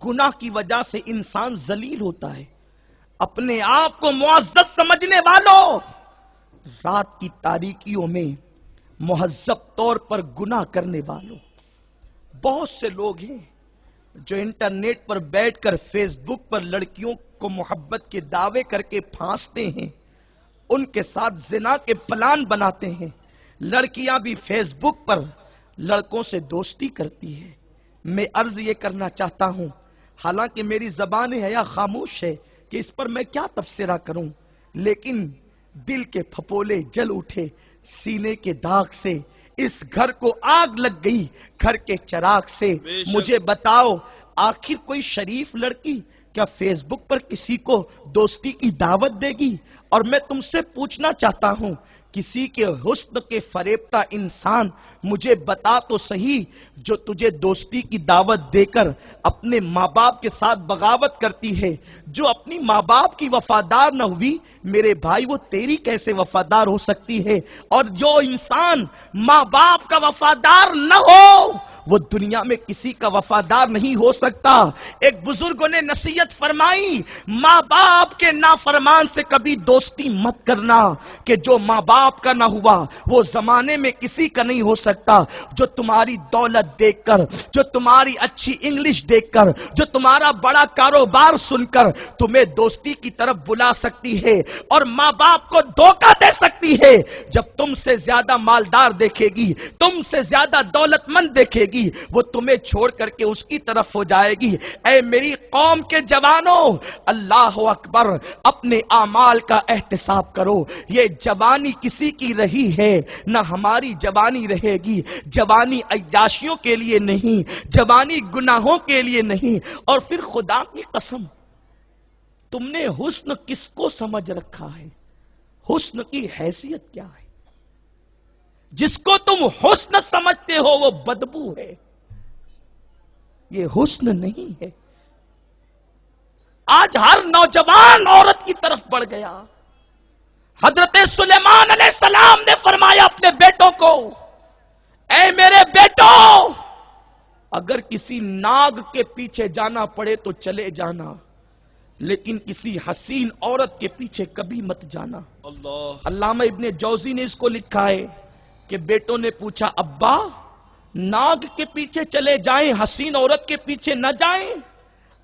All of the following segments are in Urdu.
گناہ کی وجہ سے انسان ذلیل ہوتا ہے۔ اپنے آپ کو معزز سمجھنے والوں، رات کی تاریکیوں میں مہذب طور پر گناہ کرنے والوں، بہت سے لوگ ہیں جو انٹرنیٹ پر بیٹھ کر فیس بک پر لڑکیوں کو محبت کے دعوے کر کے پھانستے ہیں، ان کے ساتھ زنا کے پلان بناتے ہیں۔ لڑکیاں بھی فیس بک پر لڑکوں سے دوستی کرتی ہے۔ میں عرض یہ کرنا چاہتا ہوں، حالانکہ میری زبان حیا خاموش ہے کہ اس پر میں کیا تبصرہ کروں، لیکن دل کے پھپولے جل اٹھے، سینے کے داغ سے اس گھر کو آگ لگ گئی، گھر کے چراغ سے۔ مجھے بتاؤ، آخر کوئی شریف لڑکی کیا فیس بک پر کسی کو دوستی کی دعوت دے گی؟ اور میں تم سے پوچھنا چاہتا ہوں، کسی کے حسن کے فریبتہ انسان مجھے بتا تو صحیح، جو تجھے دوستی کی دعوت دے کر اپنے ماں باپ کے ساتھ بغاوت کرتی ہے، جو اپنی ماں باپ کی وفادار نہ ہوئی، میرے بھائی وہ تیری کیسے وفادار ہو سکتی ہے؟ اور جو انسان ماں باپ کا وفادار نہ ہو، وہ دنیا میں کسی کا وفادار نہیں ہو سکتا۔ ایک بزرگوں نے نصیحت فرمائی، ماں باپ کے نافرمان سے کبھی دوستی مت کرنا، کہ جو ماں باپ کا نہ ہوا وہ زمانے میں کسی کا نہیں ہو سکتا۔ جو تمہاری دولت دیکھ کر، جو تمہاری اچھی انگلش دیکھ کر، جو تمہارا بڑا کاروبار سن کر تمہیں دوستی کی طرف بلا سکتی ہے اور ماں باپ کو دھوکہ دے سکتی ہے، جب تم سے زیادہ مالدار دیکھے گی، تم سے زیادہ دولت مند دیکھے گی، وہ تمہیں چھوڑ کر کے اس کی طرف ہو جائے گی۔ اے میری قوم کے جوانوں، اللہ اکبر، اپنے اعمال کا احتساب کرو۔ یہ جوانی کسی کی رہی ہے، نہ ہماری جوانی رہے گی۔ جوانی عیاشیوں کے لیے نہیں، جوانی گناہوں کے لیے نہیں۔ اور پھر خدا کی قسم، تم نے حسن کس کو سمجھ رکھا ہے؟ حسن کی حیثیت کیا ہے؟ جس کو تم حسن سمجھتے ہو وہ بدبو ہے، یہ حسن نہیں ہے۔ آج ہر نوجوان عورت کی طرف بڑھ گیا۔ حضرت سلیمان علیہ السلام نے فرمایا اپنے بیٹوں کو، اے میرے بیٹوں، اگر کسی ناگ کے پیچھے جانا پڑے تو چلے جانا، لیکن کسی حسین عورت کے پیچھے کبھی مت جانا۔ علامہ ابن جوزی نے اس کو لکھا ہے کہ بیٹوں نے پوچھا، ابا ناگ کے پیچھے چلے جائیں، حسین عورت کے پیچھے نہ جائیں؟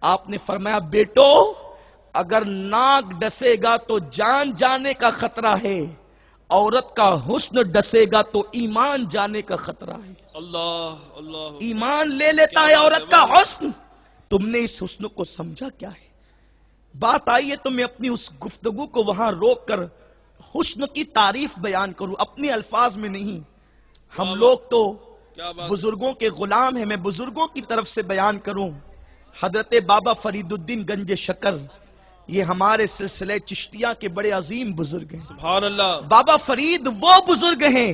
آپ نے فرمایا، بیٹو اگر ناگ ڈسے گا تو جان جانے کا خطرہ ہے، عورت کا حسن ڈسے گا تو ایمان جانے کا خطرہ ہے۔ اللہ ایمان لے لیتا ہے عورت کا حسن۔ تم نے اس حسن کو سمجھا کیا ہے؟ بات آئی ہے تو میں اپنی اس گفتگو کو وہاں روک کر حسن کی تعریف بیان کروں، اپنے الفاظ میں نہیں۔ ہم لوگ تو بزرگوں کے غلام ہیں، میں بزرگوں کی طرف سے بیان کروں۔ حضرت بابا فرید الدین گنج شکر، یہ ہمارے سلسلہ چشتیہ کے بڑے عظیم بزرگ ہیں۔ سبحان اللہ۔ بابا فرید وہ بزرگ ہیں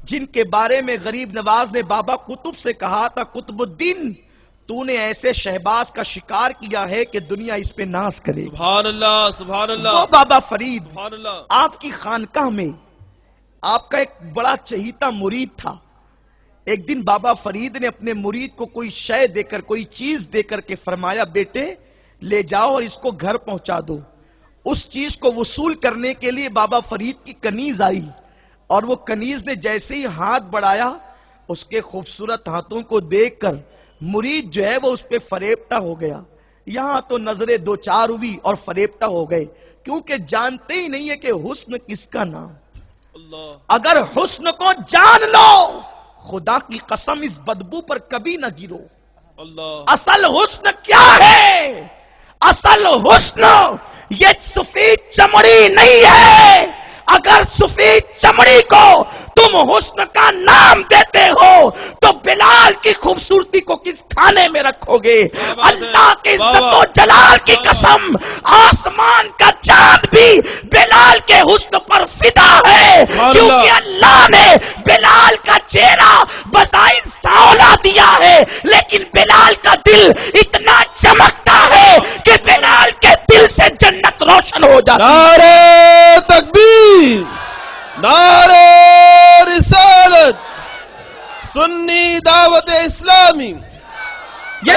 جن کے بارے میں غریب نواز نے بابا قطب سے کہا تھا، قطب الدین تو نے ایسے شہباز کا شکار کیا ہے کہ دنیا اس پہ ناز کرے۔ سبحان اللہ، سبحان اللہ۔ وہ بابا فرید، سبحان اللہ، آپ کی خانقاہ میں آپ کا ایک بڑا چہیتا مرید تھا۔ ایک دن بابا فرید نے اپنے مرید کو کوئی شے دے کر، کوئی چیز دے کر کے فرمایا، بیٹے لے جاؤ اور اس کو گھر پہنچا دو۔ اس چیز کو وصول کرنے کے لیے بابا فرید کی کنیز آئی، اور وہ کنیز نے جیسے ہی ہاتھ بڑھایا، اس کے خوبصورت ہاتھوں کو دیکھ کر مرید جو ہے وہ اس پہ فریبتہ ہو گیا۔ یہاں تو نظریں دو چار ہوئی اور فریبتہ ہو گئے، کیونکہ جانتے ہی نہیں ہے کہ حسن کس کا نام۔ اگر حسن کو جان لو، خدا کی قسم اس بدبو پر کبھی نہ گرو۔ اصل حسن کیا ہے؟ اصل حسن یہ سفید چمڑی نہیں ہے۔ اگر سفید چمڑی کو تم حسن کا نام دیتے ہو تو بلال کی خوبصورتی کو کس کھانے میں رکھو گے؟ اللہ کی عزت و جلال کی قسم، آسمان کا چاند بھی بلال کے حسن پر فدا ہے، کیونکہ اللہ نے بلال کا چہرہ بظاہر سانولا دیا ہے، لیکن بلال کا دل اتنا چمکتا ہے کہ بلال کے دل سے جنت روشن ہو جاتی ہے۔ نعرہ تکبیر، نعرہ رسالت، سنی دعوت اسلامی، یہ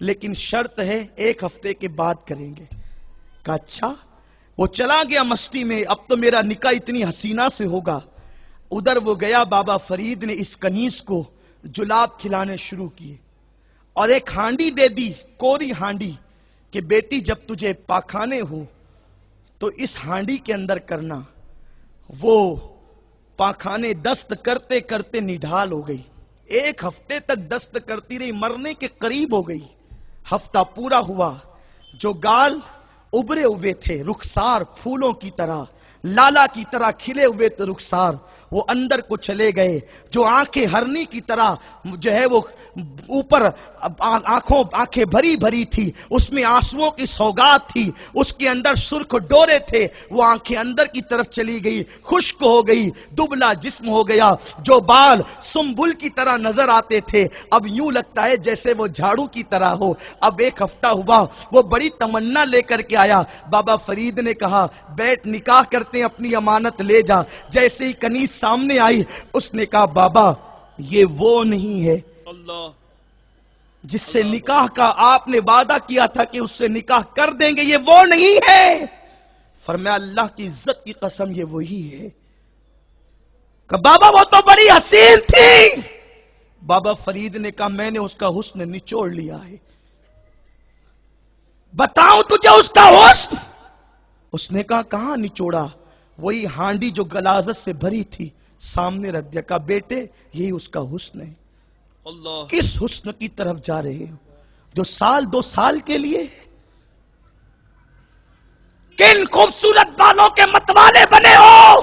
لیکن شرط ہے 1 ہفتے کے بعد کریں گے. کہا اچھا. وہ چلا گیا مستی میں، اب تو میرا نکاح اتنی حسینہ سے ہوگا. ادھر وہ گیا، بابا فرید نے اس کنیز کو جلاب کھلانے شروع کیے اور ایک ہانڈی دے دی، کوری ہانڈی، کہ بیٹی جب تجھے پاخانے ہو تو اس ہانڈی کے اندر کرنا. وہ پاخانے دست کرتے کرتے نڈھال ہو گئی. 1 ہفتے تک دست کرتی رہی، مرنے کے قریب ہو گئی. ہفتہ پورا ہوا، جو گال ابھرے ہوئے تھے رخسار پھولوں کی طرح، لالا کی طرح کھلے ہوئے تھے رخسار، وہ اندر کو چلے گئے. جو آنکھیں ہرنی کی طرح جو ہے وہ اوپر آنکھیں بھری بھری تھی، اس میں آنسوؤں کی سوگات تھی، اس کے اندر سرخ ڈورے تھے، وہ آنکھیں اندر کی طرف چلی گئی، خشک ہو گئی، دبلا جسم ہو گیا. جو بال سنبل کی طرح نظر آتے تھے اب یوں لگتا ہے جیسے وہ جھاڑو کی طرح ہو. اب 1 ہفتہ ہوا، وہ بڑی تمنا لے کر کے آیا. بابا فرید نے کہا بیٹھ نکاح کرتے ہیں، اپنی امانت لے جا. جیسے ہی کنیز سامنے آئی اس نے کہا بابا یہ وہ نہیں ہے اللہ جس سے نکاح کا آپ نے وعدہ کیا تھا کہ اس سے نکاح کر دیں گے، یہ وہ نہیں ہے. فرمایا اللہ کی عزت کی قسم یہ وہی ہے. کہ بابا وہ تو بڑی حسین تھی. بابا فرید نے کہا میں نے اس کا حسن نچوڑ لیا ہے. بتاؤں تجھے اس کا حسن؟ اس نے کہا کہاں نچوڑا؟ وہی ہانڈی جو غلاظت سے بھری تھی سامنے رکھ دیا. کہا بیٹے یہی اس کا حسن ہے. اللہ کس حسن کی طرف جا رہے ہو جو 1-2 سال کے لیے؟ کن خوبصورت بالوں کے متوالے بنے ہو؟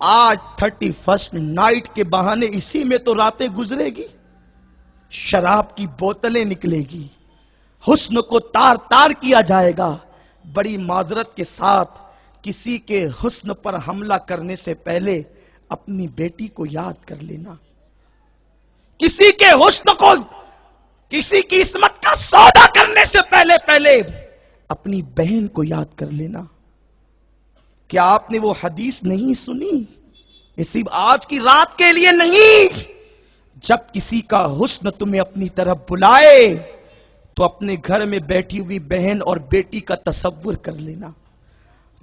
آج 31st نائٹ کے بہانے اسی میں تو راتیں گزرے گی، شراب کی بوتلیں نکلے گی، حسن کو تار تار کیا جائے گا. بڑی معذرت کے ساتھ کسی کے حسن پر حملہ کرنے سے پہلے اپنی بیٹی کو یاد کر لینا. کسی کے حسن کو، کسی کی عصمت کا سودا کرنے سے پہلے اپنی بہن کو یاد کر لینا. کیا آپ نے وہ حدیث نہیں سنی؟ یہ صرف آج کی رات کے لیے نہیں. جب کسی کا حسن تمہیں اپنی طرف بلائے تو اپنے گھر میں بیٹھی ہوئی بہن اور بیٹی کا تصور کر لینا.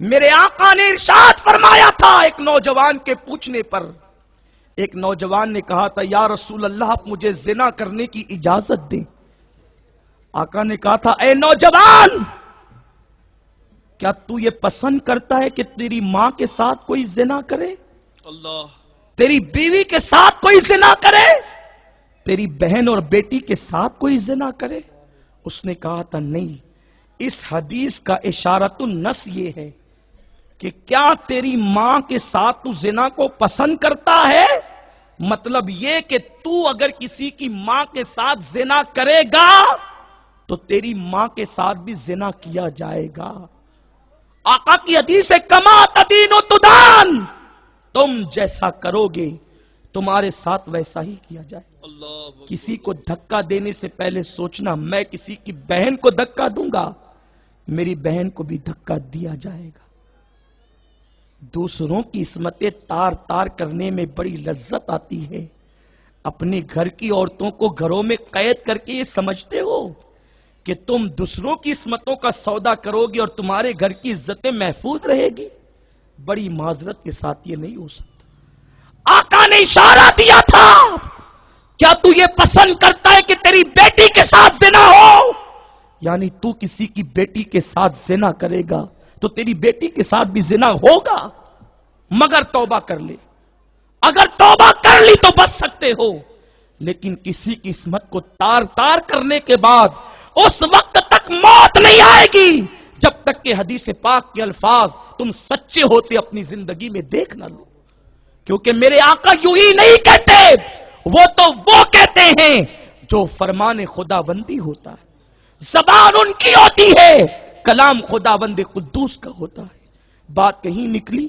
میرے آقا نے ارشاد فرمایا تھا ایک نوجوان کے پوچھنے پر، ایک نوجوان نے کہا تھا یا رسول اللہ آپ مجھے زنا کرنے کی اجازت دیں. آقا نے کہا تھا اے نوجوان کیا تو یہ پسند کرتا ہے کہ تیری ماں کے ساتھ کوئی زنا کرے؟ اللہ تیری بیوی کے ساتھ کوئی زنا کرے؟ تیری بہن اور بیٹی کے ساتھ کوئی زنا کرے؟ اس نے کہا تھا نہیں. اس حدیث کا اشارۃ النص یہ ہے کہ کیا تیری ماں کے ساتھ تو زنا کو پسند کرتا ہے؟ مطلب یہ کہ تو اگر کسی کی ماں کے ساتھ زنا کرے گا تو تیری ماں کے ساتھ بھی زنا کیا جائے گا. آقا کی حدیث ہے کما تدین و تدان، تم جیسا کرو گے تمہارے ساتھ ویسا ہی کیا جائے. اللہ کسی کو دھکا دینے سے پہلے سوچنا میں کسی کی بہن کو دھکا دوں گا، میری بہن کو بھی دھکا دیا جائے گا. دوسروں کی عصمتیں تار تار کرنے میں بڑی لذت آتی ہے. اپنے گھر کی عورتوں کو گھروں میں قید کر کے یہ سمجھتے ہو کہ تم دوسروں کی عصمتوں کا سودا کرو گے اور تمہارے گھر کی عزتیں محفوظ رہے گی؟ بڑی معذرت کے ساتھ یہ نہیں ہو سکتا. آقا نے اشارہ دیا تھا کیا تو یہ پسند کرتا ہے کہ تیری بیٹی کے ساتھ زنا ہو؟ یعنی تو کسی کی بیٹی کے ساتھ زنا کرے گا تو تیری بیٹی کے ساتھ بھی زنا ہوگا، مگر توبہ کر لے. اگر توبہ کر لی تو بچ سکتے ہو، لیکن کسی کی عصمت کو تار تار کرنے کے بعد اس وقت تک موت نہیں آئے گی جب تک کہ حدیث پاک کے الفاظ تم سچے ہوتے اپنی زندگی میں دیکھ نہ لو. کیونکہ میرے آقا یوں ہی نہیں کہتے، وہ تو وہ کہتے ہیں جو فرمان خدا بندی ہوتا ہے. زبان ان کی ہوتی ہے، کلام خدا بند قدوس کا ہوتا ہے. بات کہیں نکلی